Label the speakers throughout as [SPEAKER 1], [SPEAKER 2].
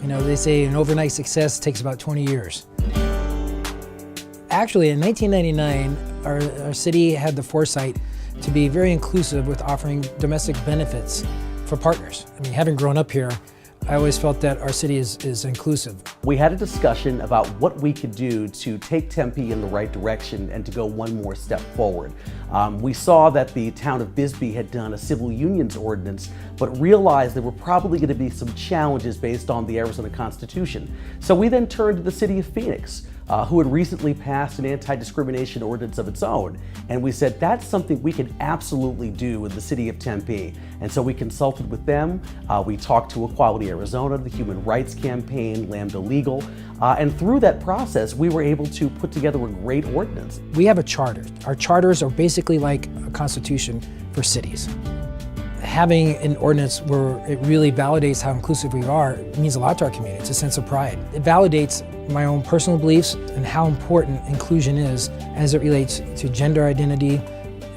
[SPEAKER 1] You know, they say an overnight success takes about 20 years. Actually, in 1999, our city had the foresight to be very inclusive with offering domestic benefits for partners. I mean, having grown up here, I always felt that our city is inclusive.
[SPEAKER 2] We had a discussion about what we could do to take Tempe in the right direction and to go one more step forward. We saw that the town of Bisbee had done a civil unions ordinance, but realized there were probably going to be some challenges based on the Arizona Constitution. So we then turned to the city of Phoenix, who had recently passed an anti-discrimination ordinance of its own. And we said, that's something we could absolutely do in the city of Tempe. And so we consulted with them. We talked to Equality Arizona, the Human Rights Campaign, Lambda Legal. And through that process, we were able to put together a great ordinance.
[SPEAKER 1] We have a charter. Our charters are basically like a constitution for cities. Having an ordinance where it really validates how inclusive we are means a lot to our community. It's a sense of pride. It validates my own personal beliefs and how important inclusion is as it relates to gender identity,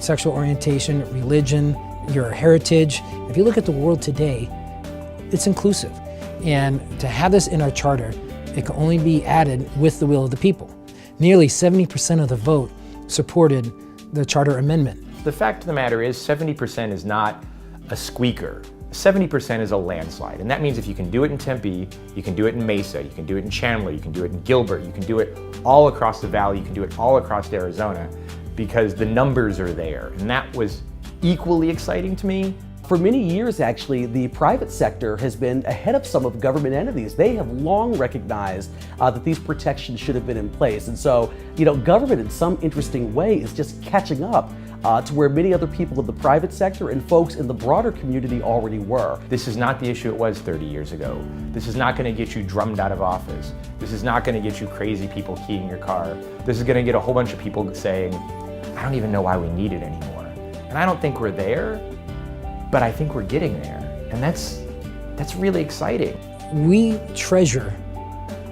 [SPEAKER 1] sexual orientation, religion, your heritage. If you look at the world today, it's inclusive. And to have this in our charter, it can only be added with the will of the people. Nearly 70% of the vote supported the charter amendment.
[SPEAKER 3] The fact of the matter is 70% is not a squeaker. 70% is a landslide, and that means if you can do it in Tempe, you can do it in Mesa, you can do it in Chandler, you can do it in Gilbert, you can do it all across the valley, you can do it all across Arizona, because the numbers are there, and that was equally exciting to me.
[SPEAKER 2] For many years, actually, the private sector has been ahead of some of government entities. They have long recognized that these protections should have been in place. And so, you know, government in some interesting way is just catching up to where many other people in the private sector and folks in the broader community already were.
[SPEAKER 3] This is not the issue it was 30 years ago. This is not going to get you drummed out of office. This is not going to get you crazy people keying your car. This is going to get a whole bunch of people saying, I don't even know why we need it anymore. And I don't think we're there, but I think we're getting there. And that's really exciting.
[SPEAKER 1] We treasure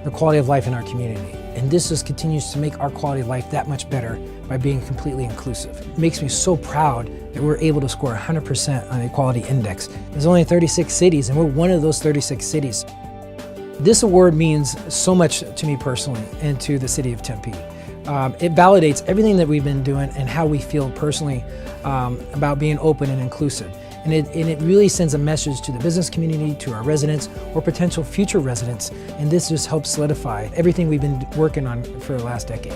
[SPEAKER 1] the quality of life in our community. And this just continues to make our quality of life that much better by being completely inclusive. It makes me so proud that we're able to score 100% on the Equality Index. There's only 36 cities, and we're one of those 36 cities. This award means so much to me personally and to the city of Tempe. It validates everything that we've been doing and how we feel personally about being open and inclusive. And it really sends a message to the business community, to our residents, or potential future residents. And this just helps solidify everything we've been working on for the last decade.